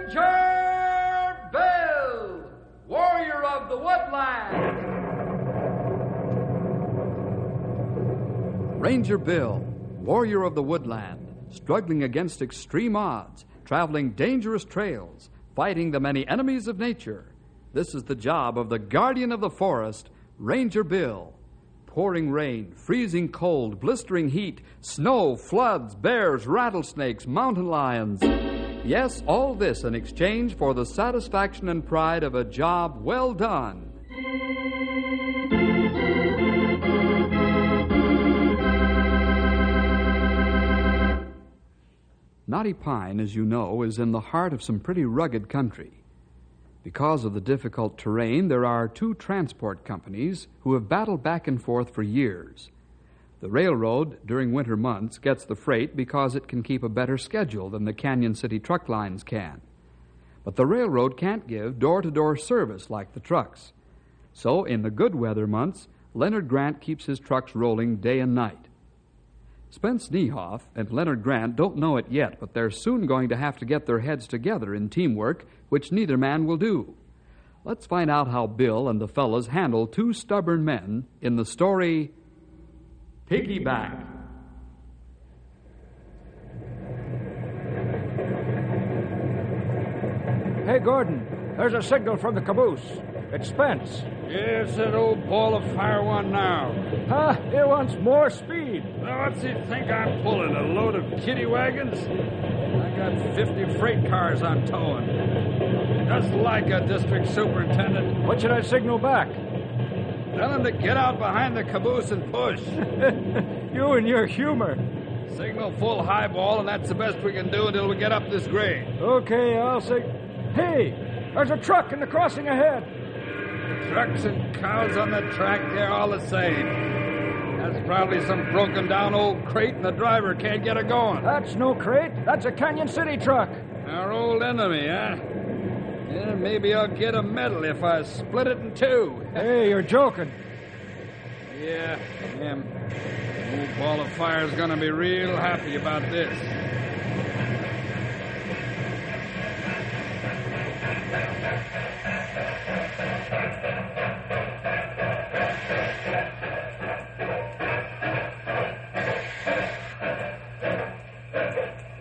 Ranger Bill, warrior of the woodland. Ranger Bill, warrior of the woodland, struggling against extreme odds, traveling dangerous trails, fighting the many enemies of nature. This is the job of the guardian of the forest, Ranger Bill. Pouring rain, freezing cold, blistering heat, snow, floods, bears, rattlesnakes, mountain lions. Yes, all this in exchange for the satisfaction and pride of a job well done. Knotty Pine, as you know, is in the heart of some pretty rugged country. Because of the difficult terrain, there are two transport companies who have battled back and forth for years. The railroad, during winter months, gets the freight because it can keep a better schedule than the Canyon City truck lines can. But the railroad can't give door-to-door service like the trucks. So, in the good weather months, Leonard Grant keeps his trucks rolling day and night. Spence Niehoff and Leonard Grant don't know it yet, but they're soon going to have to get their heads together in teamwork, which neither man will do. Let's find out how Bill and the fellas handle two stubborn men in the story Piggyback. Hey, Gordon, there's a signal from the caboose. It's Spence. Yes, that old ball of fire one now. Huh? It wants more speed. Now, what's he think I'm pulling? A load of kiddie wagons? I got 50 freight cars I'm towing. Just like a district superintendent. What should I signal back? Tell him to get out behind the caboose and push. You and your humor. Signal full highball, and that's the best we can do until we get up this grade. Okay, I'll say... Hey, there's a truck in the crossing ahead. Trucks and cows on the track, they're all the same. That's probably some broken down old crate and the driver can't get it going. That's no crate. That's a Canyon City truck. Our old enemy, huh? Yeah, maybe I'll get a medal if I split it in two. Hey, you're joking. Yeah, him. Old ball of fire's gonna be real happy about this.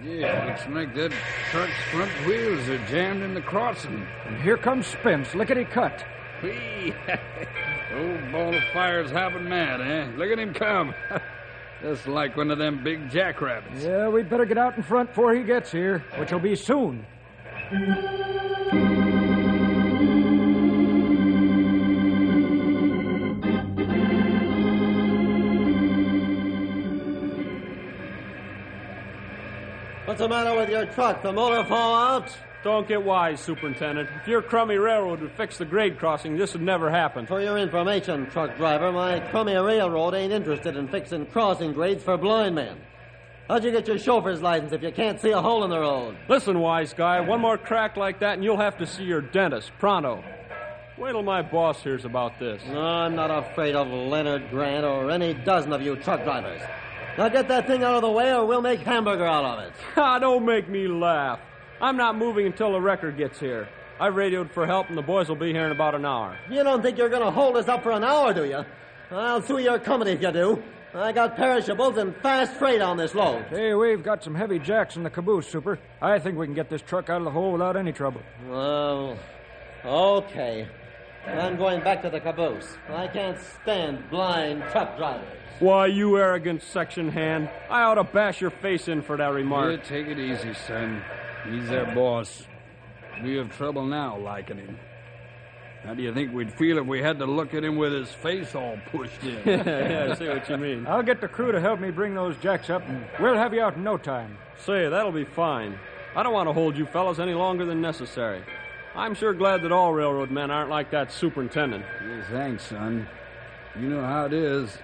Yeah, looks like that truck's front wheels are jammed in the crossing. And here comes Spence, lickety-cut. Whee! Old ball of fire's hopping mad, eh? Look at him come. Just like one of them big jackrabbits. Yeah, we'd better get out in front before he gets here, which will be soon. What's the matter with your truck? The motor fall out? Don't get wise, Superintendent. If your crummy railroad would fix the grade crossing, this would never happen. For your information, truck driver, my crummy railroad ain't interested in fixing crossing grades for blind men. How'd you get your chauffeur's license if you can't see a hole in the road? Listen, wise guy, one more crack like that and you'll have to see your dentist, pronto. Wait till my boss hears about this. No, I'm not afraid of Leonard Grant or any dozen of you truck drivers. Now get that thing out of the way or we'll make hamburger out of it. Ha, don't make me laugh. I'm not moving until the wrecker gets here. I radioed for help and the boys will be here in about an hour. You don't think you're going to hold us up for an hour, do you? I'll sue your company if you do. I got perishables and fast freight on this load. Hey, we've got some heavy jacks in the caboose, Super. I think we can get this truck out of the hole without any trouble. Well, okay. I'm going back to the caboose. I can't stand blind truck drivers. Why, you arrogant section hand. I ought to bash your face in for that remark. Yeah, take it easy, son. He's their boss. We have trouble now liking him. How do you think we'd feel if we had to look at him with his face all pushed in? Yeah, I see what you mean. I'll get the crew to help me bring those jacks up, and we'll have you out in no time. Say, that'll be fine. I don't want to hold you fellas any longer than necessary. I'm sure glad that all railroad men aren't like that superintendent. Yeah, thanks, son. You know how it is.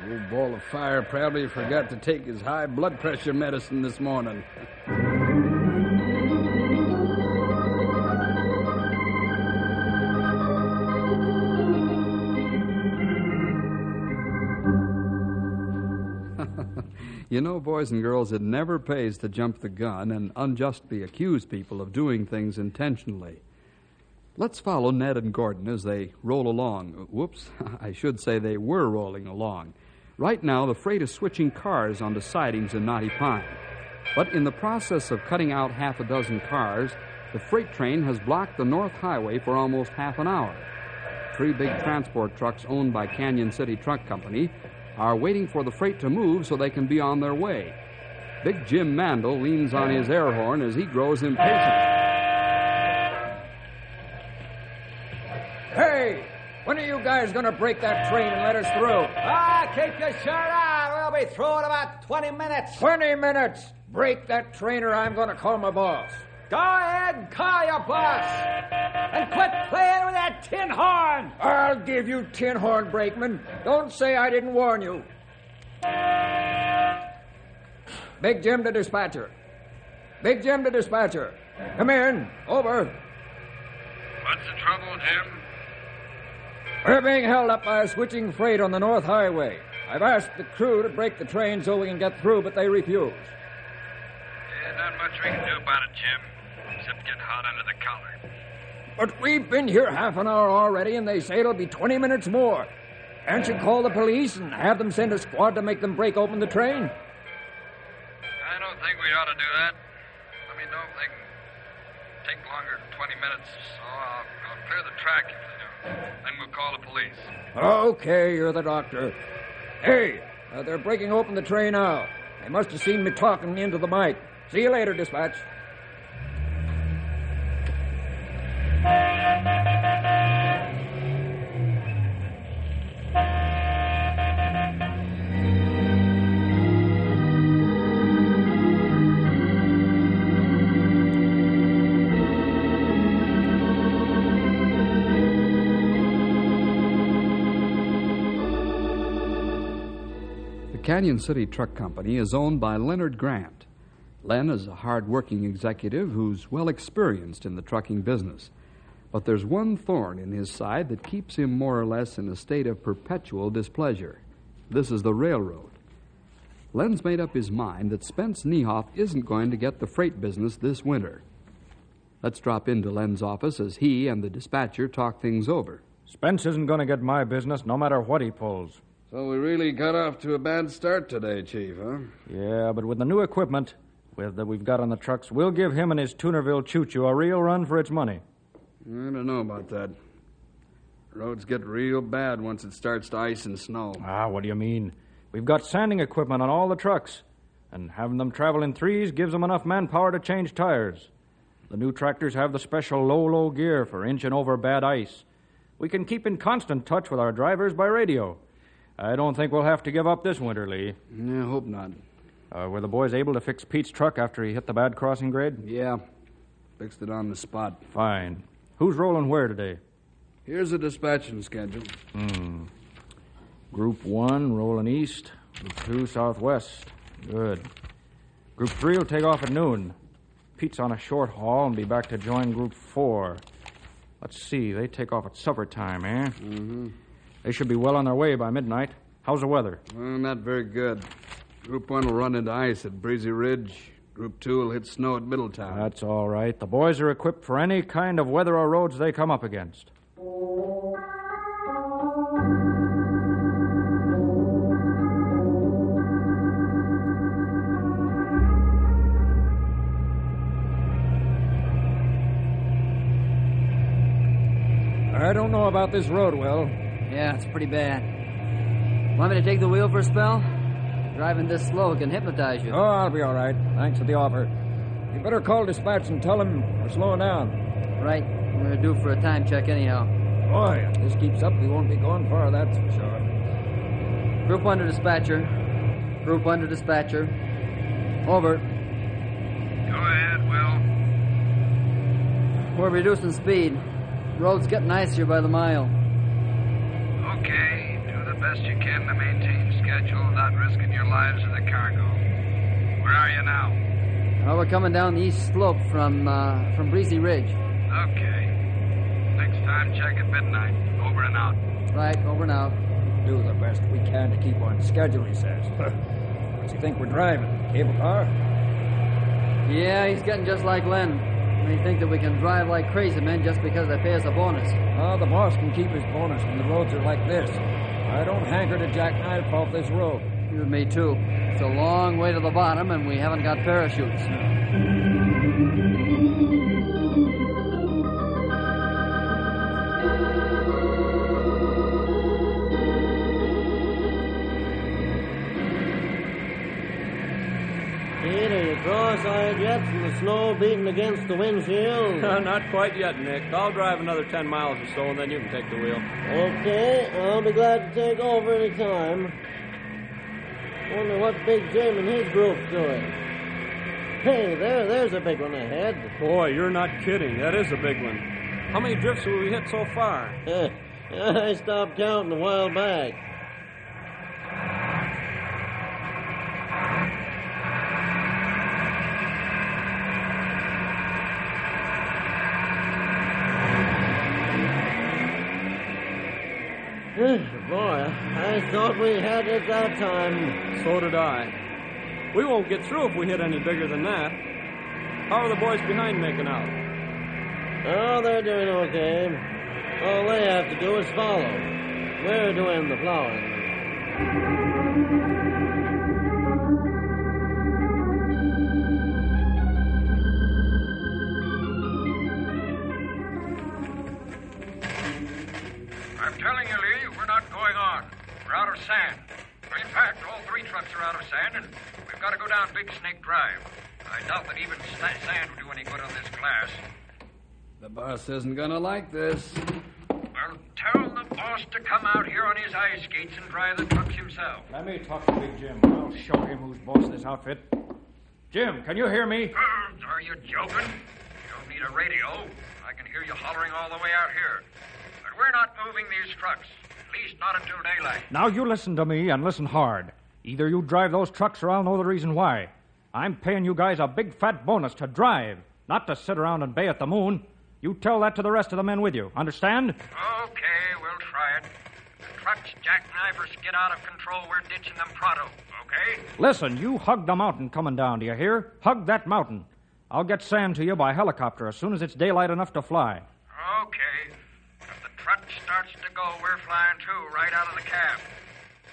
Old ball of fire probably forgot to take his high blood pressure medicine this morning. You know, boys and girls, it never pays to jump the gun and unjustly accuse people of doing things intentionally. Let's follow Ned and Gordon as they roll along. Whoops, I should say they were rolling along. Right now, the freight is switching cars onto sidings in Knotty Pine. But in the process of cutting out half a dozen cars, the freight train has blocked the North Highway for almost half an hour. 3 big transport trucks owned by Canyon City Truck Company are waiting for the freight to move so they can be on their way. Big Jim Mandel leans on his air horn as he grows impatient. Hey! When are you guys going to break that train and let us through? Keep your shirt on. We'll be through in about 20 minutes. 20 minutes! Break that train or I'm going to call my boss. Go ahead, call your boss. And quit playing with that tin horn. I'll give you tin horn, brakeman. Don't say I didn't warn you. Big Jim to dispatcher. Big Jim to dispatcher. Come in. Over. What's the trouble, Jim? We're being held up by a switching freight on the North Highway. I've asked the crew to break the train so we can get through, but they refuse. Yeah, not much we can do about it, Jim, except get hot under the collar. But we've been here half an hour already, and they say it'll be 20 minutes more. Can't you call the police and have them send a squad to make them break open the train? I don't think we ought to do that. Let me know if they can take longer than 20 minutes, so I'll clear the track if they do. Then we'll call the police. Okay, you're the doctor. Hey, they're breaking open the train now. They must have seen me talking into the mic. See you later, dispatch. Canyon City Truck Company is owned by Leonard Grant. Len is a hard-working executive who's well experienced in the trucking business. But there's one thorn in his side that keeps him more or less in a state of perpetual displeasure. This is the railroad. Len's made up his mind that Spence Niehoff isn't going to get the freight business this winter. Let's drop into Len's office as he and the dispatcher talk things over. Spence isn't going to get my business no matter what he pulls. So we really got off to a bad start today, Chief, huh? Yeah, but with the new equipment that we've got on the trucks, we'll give him and his Tunerville choo-choo a real run for its money. I don't know about that. Roads get real bad once it starts to ice and snow. What do you mean? We've got sanding equipment on all the trucks, and having them travel in threes gives them enough manpower to change tires. The new tractors have the special low gear for inching over bad ice. We can keep in constant touch with our drivers by radio. I don't think we'll have to give up this winter, Lee. Yeah, I hope not. Were the boys able to fix Pete's truck after he hit the bad crossing grade? Yeah, fixed it on the spot. Fine. Who's rolling where today? Here's a dispatching schedule. Group 1 rolling east, Group 2 southwest. Good. Group 3 will take off at noon. Pete's on a short haul and be back to join Group 4. Let's see, they take off at supper time, eh? Mm-hmm. They should be well on their way by midnight. How's the weather? Well, not very good. Group 1 will run into ice at Breezy Ridge. Group 2 will hit snow at Middletown. That's all right. The boys are equipped for any kind of weather or roads they come up against. I don't know about this road, Will. Yeah, it's pretty bad. Want me to take the wheel for a spell? Driving this slow can hypnotize you. Oh, I'll be all right. Thanks for the offer. You better call dispatch and tell them we're slowing down. Right. We're due for a time check anyhow. Boy, if this keeps up, we won't be going far, that's for sure. Group 1 to dispatcher. Group 1 to dispatcher. Over. Go ahead, Will. We're reducing speed. Road's getting icier by the mile. Okay, do the best you can to maintain schedule without risking your lives or the cargo. Where are you now? Well, we're coming down the east slope from Breezy Ridge. Okay. Next time, check at midnight. Over and out. Right, over and out. Do the best we can to keep on schedule, he says. What's he think we're driving? Cable car? Yeah, he's getting just like Len. They think that we can drive like crazy men just because they pay us a bonus. Oh, the boss can keep his bonus when the roads are like this. I don't hanker to jackknife off this road. You and me, too. It's a long way to the bottom, and we haven't got parachutes. Pete, are you cross-eyed yet from the snow beating against the windshield? Not quite yet, Nick. I'll drive another 10 miles or so, and then you can take the wheel. Okay, I'll be glad to take over any time. Wonder what Big Jim and his group's doing. Hey, there's a big one ahead. Boy, you're not kidding. That is a big one. How many drifts have we hit so far? I stopped counting a while back. Boy, I thought we had it that time. So did I. We won't get through if we hit any bigger than that. How are the boys behind making out? Oh, they're doing okay. All they have to do is follow. We're doing the plowing. I'm telling you, Lee, we're not going on. We're out of sand. In fact, all 3 trucks are out of sand, and we've got to go down Big Snake Drive. I doubt that even sand would do any good on this glass. The boss isn't going to like this. Well, tell the boss to come out here on his ice skates and drive the trucks himself. Let me talk to Big Jim. I'll show him who's boss this outfit. Jim, can you hear me? Are you joking? You don't need a radio. I can hear you hollering all the way out here. But we're not moving these trucks. At least not until daylight. Now you listen to me and listen hard. Either you drive those trucks or I'll know the reason why. I'm paying you guys a big fat bonus to drive, not to sit around and bay at the moon. You tell that to the rest of the men with you. Understand? Okay, we'll try it. The trucks jackknife or skid out of control, we're ditching them pronto, okay? Listen, you hug the mountain coming down, do you hear? Hug that mountain. I'll get sand to you by helicopter as soon as it's daylight enough to fly. Okay. If the truck starts to go, we're flying too, right out of the cab.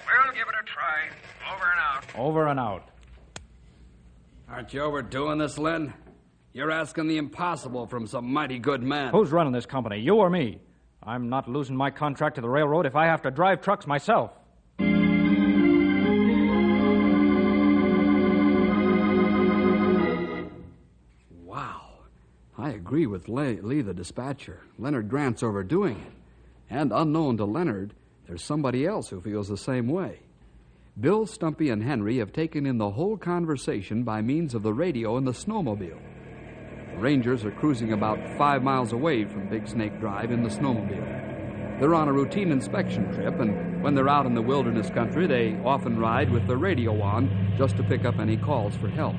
We'll give it a try. Over and out. Over and out. Aren't you overdoing this, Len? You're asking the impossible from some mighty good man. Who's running this company, you or me? I'm not losing my contract to the railroad if I have to drive trucks myself. Wow. I agree with Lee, the dispatcher. Leonard Grant's overdoing it. And unknown to Leonard, there's somebody else who feels the same way. Bill, Stumpy, and Henry have taken in the whole conversation by means of the radio and the snowmobile. The Rangers are cruising about 5 miles away from Big Snake Drive in the snowmobile. They're on a routine inspection trip, and when they're out in the wilderness country, they often ride with the radio on just to pick up any calls for help.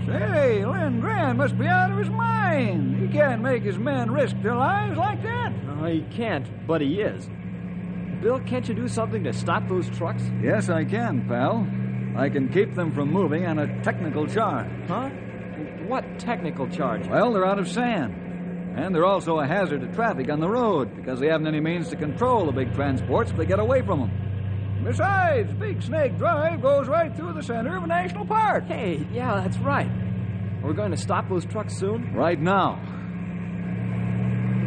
Say, Len Grant must be out of his mind. He can't make his men risk their lives like that. No, he can't, but he is. Bill, can't you do something to stop those trucks? Yes, I can, pal. I can keep them from moving on a technical charge. Huh? What technical charge? Well, they're out of sand. And they're also a hazard to traffic on the road because they haven't any means to control the big transports if they get away from them. Besides, Big Snake Drive goes right through the center of a national park. Hey, yeah, that's right. We're going to stop those trucks soon? Right now.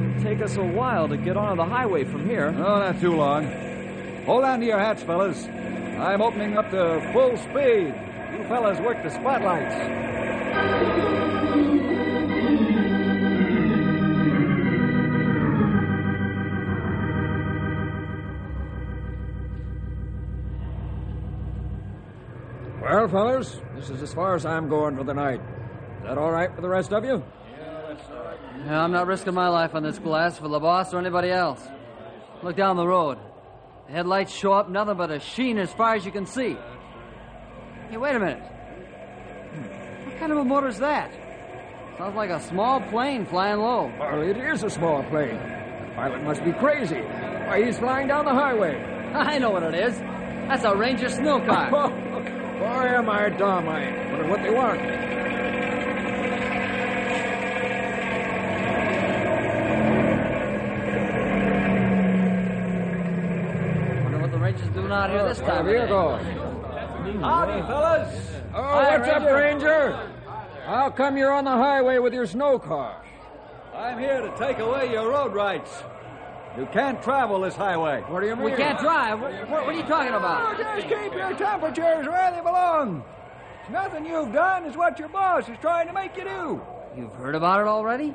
It'll take us a while to get onto the highway from here. Oh, not too long. Hold on to your hats, fellas. I'm opening up to full speed. You fellas work the spotlights. Well, fellas, this is as far as I'm going for the night. Is that all right for the rest of you? Yeah, I'm not risking my life on this glass for the boss or anybody else. Look down the road. The headlights show up nothing but a sheen as far as you can see. Hey, wait a minute. What kind of a motor's that? Sounds like a small plane flying low. Well, it is a small plane. The pilot must be crazy. Why, he's flying down the highway. I know what it is. That's a Ranger snow car. Oh, Boy, am I dumb. I wonder what they want. Wonder what the Rangers doing out here this time. Here goes. Howdy, fellas. Oh, Hi, what's up, Ranger? How come you're on the highway with your snow car? I'm here to take away your road rights. You can't travel this highway. What do you mean? We can't drive. What are you talking about? Oh, just keep your temperatures where they belong. It's nothing you've done. It's what your boss is trying to make you do. You've heard about it already?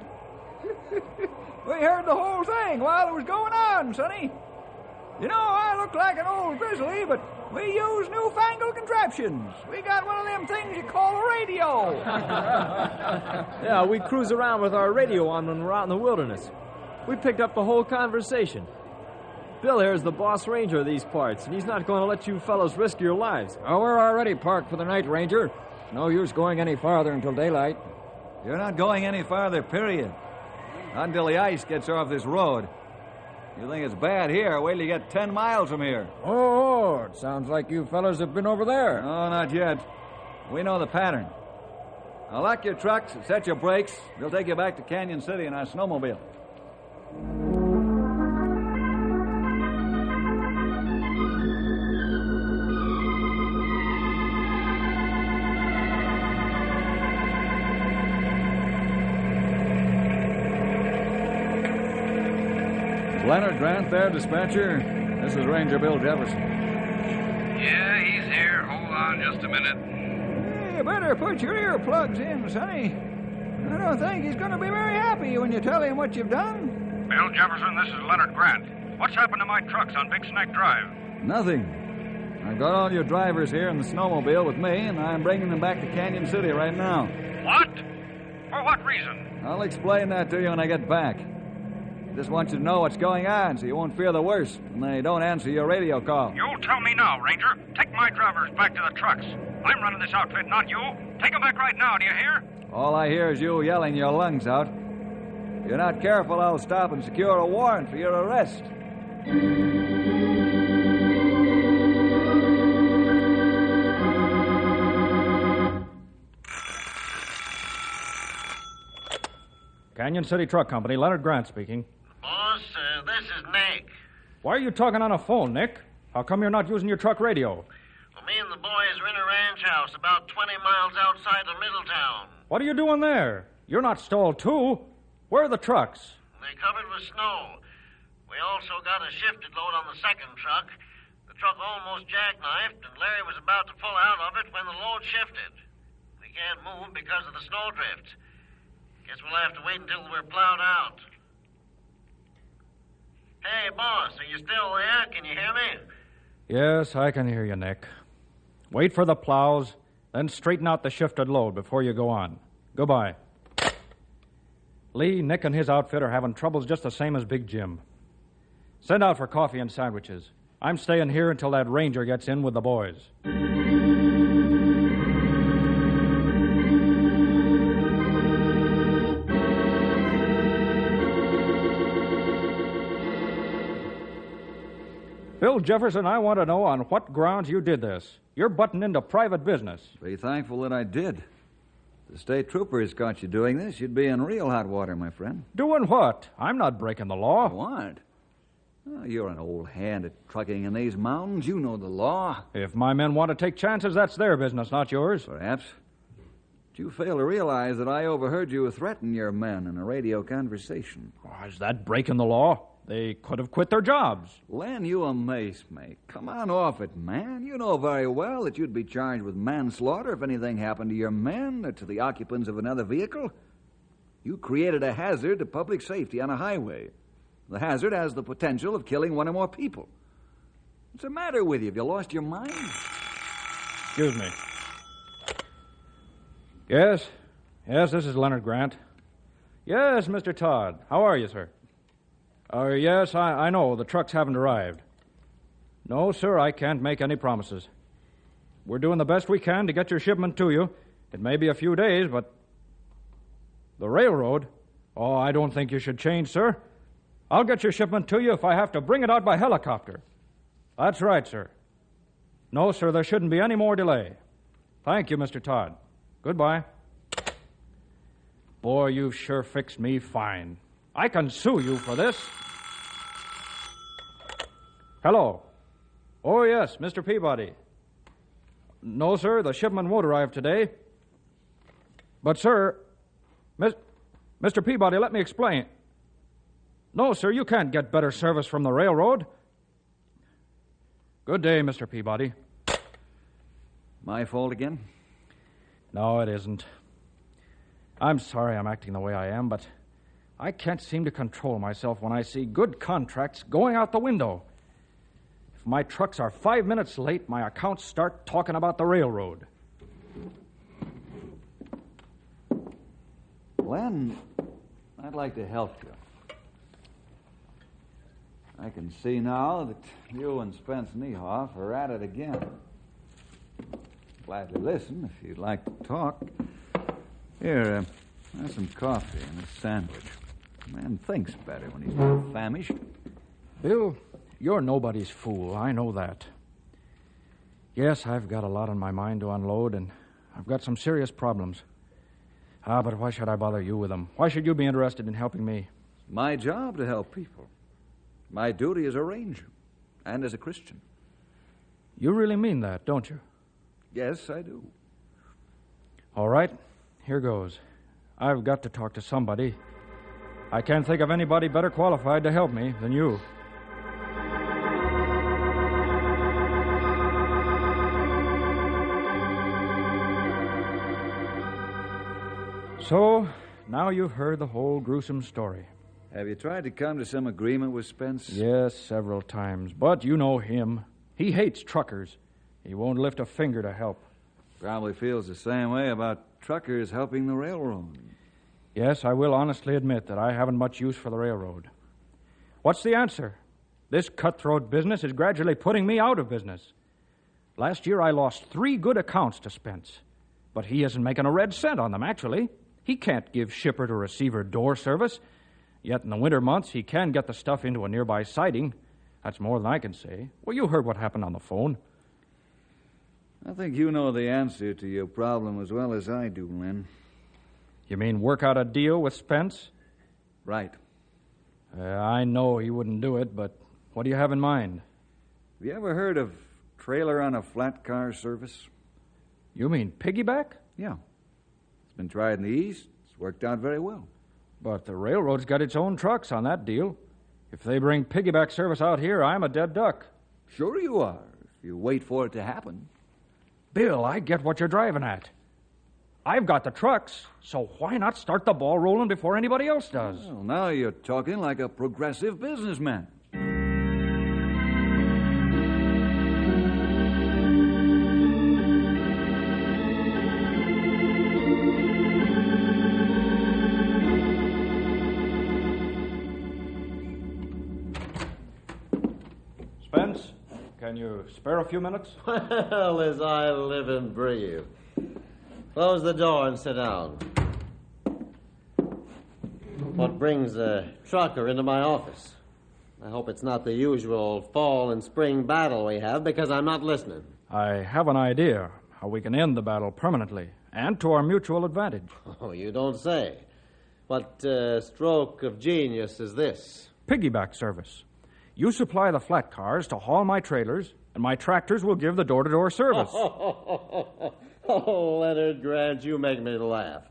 We heard the whole thing while it was going on, Sonny. You know, I look like an old grizzly, but we use newfangled contraptions. We got one of them things you call a radio. Yeah, we cruise around with our radio on when we're out in the wilderness. We picked up the whole conversation. Bill here is the boss ranger of these parts, and he's not going to let you fellows risk your lives. Oh, we're already parked for the night, Ranger. No use going any farther until daylight. You're not going any farther, period. Not until the ice gets off this road. You think it's bad here? Wait till you get 10 miles from here. Oh, it sounds like you fellas have been over there. No, not yet. We know the pattern. Now lock your trucks, set your brakes. We'll take you back to Canyon City in our snowmobile. Leonard Grant there, dispatcher. This is Ranger Bill Jefferson. Yeah, he's here. Hold on just a minute. You better put your earplugs in, Sonny. I don't think he's going to be very happy when you tell him what you've done. Bill Jefferson, this is Leonard Grant. What's happened to my trucks on Big Snake Drive? Nothing. I've got all your drivers here in the snowmobile with me, and I'm bringing them back to Canyon City right now. What? For what reason? I'll explain that to you when I get back. Just want you to know what's going on so you won't fear the worst when they don't answer your radio call. You'll tell me now, Ranger. Take my drivers back to the trucks. I'm running this outfit, not you. Take them back right now, do you hear? All I hear is you yelling your lungs out. If you're not careful, I'll stop and secure a warrant for your arrest. Canyon City Truck Company, Leonard Grant speaking. Boss, this is Nick. Why are you talking on a phone, Nick? How come you're not using your truck radio? Well, me and the boys are in a ranch house about 20 miles outside of Middletown. What are you doing there? You're not stalled, too. Where are the trucks? They're covered with snow. We also got a shifted load on the second truck. The truck almost jackknifed, and Larry was about to pull out of it when the load shifted. We can't move because of the snowdrift. Guess we'll have to wait until we're plowed out. Hey, boss, are you still there? Can you hear me? Yes, I can hear you, Nick. Wait for the plows, then straighten out the shifted load before you go on. Goodbye. Lee, Nick, and his outfit are having troubles just the same as Big Jim. Send out for coffee and sandwiches. I'm staying here until that ranger gets in with the boys. Bill Jefferson, I want to know on what grounds you did this. You're butting into private business. Be thankful that I did. If the state troopers caught you doing this, you'd be in real hot water, my friend. Doing what? I'm not breaking the law. What? Oh, you're an old hand at trucking in these mountains. You know the law. If my men want to take chances, that's their business, not yours. Perhaps. But you fail to realize that I overheard you threaten your men in a radio conversation. Oh, is that breaking the law? They could have quit their jobs. Len, you amaze me. Come on off it, man. You know very well that you'd be charged with manslaughter if anything happened to your men or to the occupants of another vehicle. You created a hazard to public safety on a highway. The hazard has the potential of killing one or more people. What's the matter with you? Have you lost your mind? Excuse me. Yes, this is Leonard Grant. Yes, Mr. Todd. How are you, sir? Yes, I know. The trucks haven't arrived. No, sir, I can't make any promises. We're doing the best we can to get your shipment to you. It may be a few days, but... The railroad? Oh, I don't think you should change, sir. I'll get your shipment to you if I have to bring it out by helicopter. That's right, sir. No, sir, there shouldn't be any more delay. Thank you, Mr. Todd. Goodbye. Boy, you've sure fixed me fine. I can sue you for this. Hello. Oh, yes, Mr. Peabody. No, sir, the shipment won't arrive today. But, sir, Mr. Peabody, let me explain. No, sir, you can't get better service from the railroad. Good day, Mr. Peabody. My fault again? No, it isn't. I'm sorry I'm acting the way I am, but I can't seem to control myself when I see good contracts going out the window. If my trucks are 5 minutes late, my accounts start talking about the railroad. Glenn, I'd like to help you. I can see now that you and Spence Niehoff are at it again. Gladly listen if you'd like to talk. Here, have some coffee and a sandwich. A man thinks better when he's not famished. Bill, you're nobody's fool. I know that. Yes, I've got a lot on my mind to unload, and I've got some serious problems. But why should I bother you with them? Why should you be interested in helping me? It's my job to help people. My duty as a ranger and as a Christian. You really mean that, don't you? Yes, I do. All right, here goes. I've got to talk to somebody. I can't think of anybody better qualified to help me than you. So, now you've heard the whole gruesome story. Have you tried to come to some agreement with Spence? Yes, several times. But you know him. He hates truckers. He won't lift a finger to help. Probably feels the same way about truckers helping the railroad. Yes, I will honestly admit that I haven't much use for the railroad. What's the answer? This cutthroat business is gradually putting me out of business. Last year I lost 3 good accounts to Spence. But he isn't making a red cent on them, actually. He can't give shipper to receiver door service. Yet in the winter months, he can get the stuff into a nearby siding. That's more than I can say. Well, you heard what happened on the phone. I think you know the answer to your problem as well as I do, Lynn. You mean work out a deal with Spence? Right. I know he wouldn't do it, but what do you have in mind? Have you ever heard of trailer on a flat car service? You mean Piggyback? Yeah. It's been tried in the East. It's worked out very well. But the railroad's got its own trucks on that deal. If they bring Piggyback service out here, I'm a dead duck. Sure you are, if you wait for it to happen. Bill, I get what you're driving at. I've got the trucks, so why not start the ball rolling before anybody else does? Well, now you're talking like a progressive businessman. Spence, can you spare a few minutes? Well, as I live and breathe. Close the door and sit down. What brings a trucker into my office? I hope it's not the usual fall and spring battle we have, because I'm not listening. I have an idea how we can end the battle permanently and to our mutual advantage. Oh, you don't say. What stroke of genius is this? Piggyback service. You supply the flat cars to haul my trailers, and my tractors will give the door-to-door service. Oh, Leonard Grant, you make me laugh.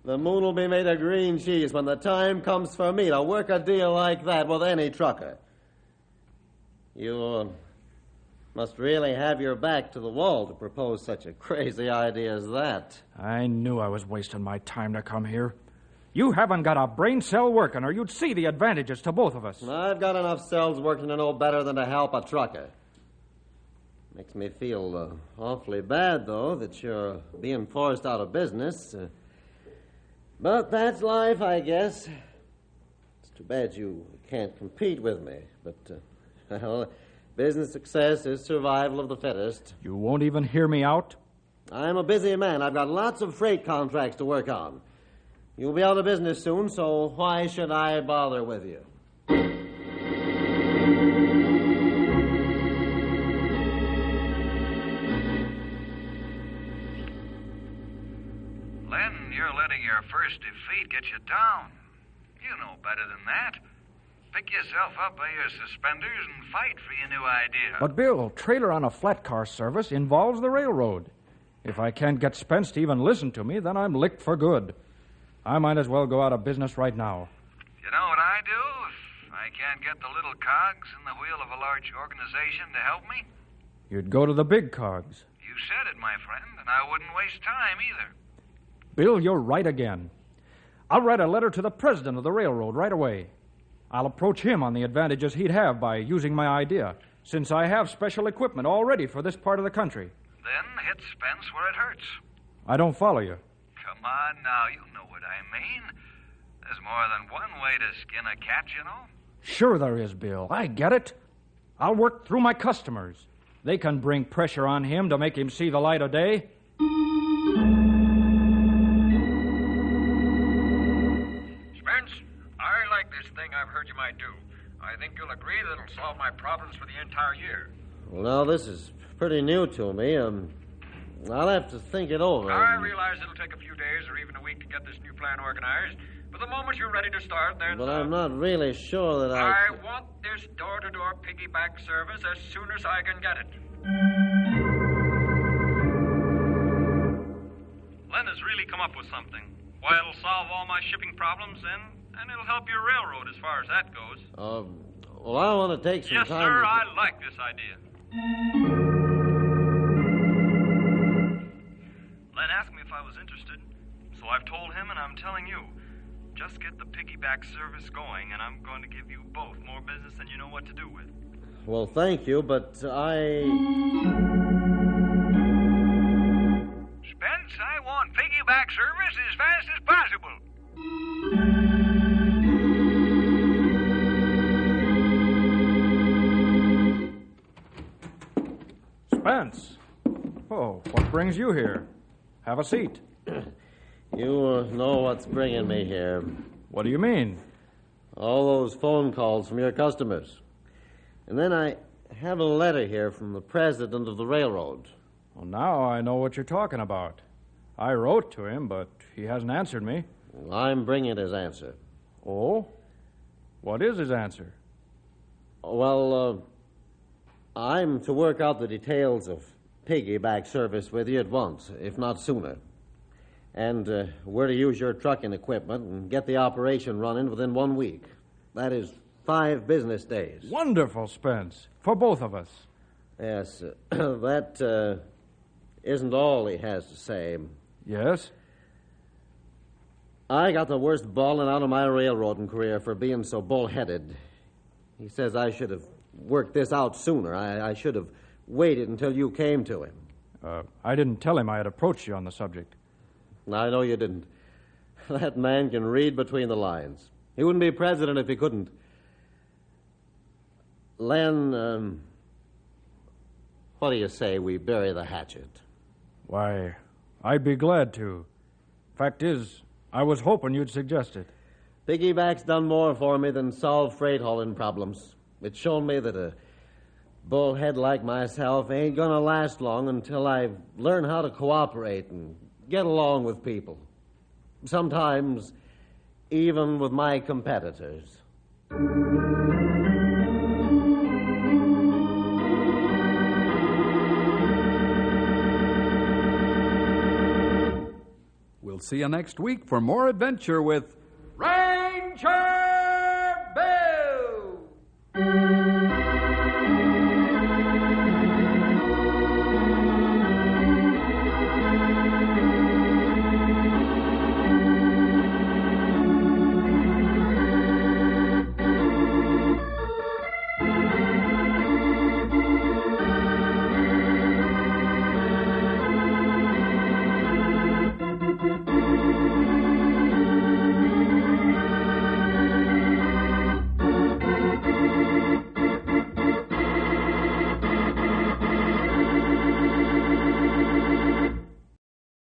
The moon will be made of green cheese when the time comes for me to work a deal like that with any trucker. You must really have your back to the wall to propose such a crazy idea as that. I knew I was wasting my time to come here. You haven't got a brain cell working, or you'd see the advantages to both of us. I've got enough cells working to know better than to help a trucker. Makes me feel awfully bad, though, that you're being forced out of business. But that's life, I guess. It's too bad you can't compete with me. But, well, business success is survival of the fittest. You won't even hear me out? I'm a busy man. I've got lots of freight contracts to work on. You'll be out of business soon, so why should I bother with you? you're letting your first defeat get you down. You know better than that. Pick yourself up by your suspenders and fight for your new idea. But, Bill, trailer on a flat car service involves the railroad. If I can't get Spence to even listen to me, then I'm licked for good. I might as well go out of business right now. You know what I do if I can't get the little cogs in the wheel of a large organization to help me? You'd go to the big cogs. You said it, my friend, and I wouldn't waste time either. Bill, you're right again. I'll write a letter to the president of the railroad right away. I'll approach him on the advantages he'd have by using my idea, since I have special equipment all ready for this part of the country. Then hit Spence where it hurts. I don't follow you. Come on now, you know what I mean. There's more than one way to skin a cat, you know. Sure there is, Bill. I get it. I'll work through my customers. They can bring pressure on him to make him see the light of day. Spence, I like this thing I've heard you might do. I think you'll agree that it'll solve my problems for the entire year. Well, now, this is pretty new to me. I'll have to think it over. I realize it'll take a few days or even a week to get this new plan organized, but the moment you're ready to start, then... But I'm not really sure that I want this door-to-door piggyback service as soon as I can get it. Len has really come up with something. Why, it'll solve all my shipping problems, and it'll help your railroad as far as that goes. Well, I want to take some yes, time... Yes, sir, I like this idea. Len asked me if I was interested, so I've told him and I'm telling you. Just get the piggyback service going, and I'm going to give you both more business than you know what to do with. Well, thank you, but Spence, I want piggyback service as fast as possible. Spence! Oh, what brings you here? Have a seat. You know what's bringing me here. What do you mean? All those phone calls from your customers. And then I have a letter here from the president of the railroad. Well, now I know what you're talking about. I wrote to him, but he hasn't answered me. Well, I'm bringing his answer. Oh? What is his answer? Well, I'm to work out the details of piggyback service with you at once, if not sooner. And we're to use your trucking equipment and get the operation running within 1 week. That is 5 business days. Wonderful, Spence. For both of us. Yes, that isn't all he has to say. Yes? I got the worst bawling out of my railroading career for being so bullheaded. He says I should have worked this out sooner. I should have waited until you came to him. I didn't tell him I had approached you on the subject. I know you didn't. That man can read between the lines. He wouldn't be president if he couldn't. Len, what do you say we bury the hatchet? Why, I'd be glad to. Fact is, I was hoping you'd suggest it. Piggyback's done more for me than solve freight hauling problems. It's shown me that a bullhead like myself ain't gonna last long until I've learned how to cooperate and get along with people. Sometimes even with my competitors. We'll see you next week for more adventure with Ranger!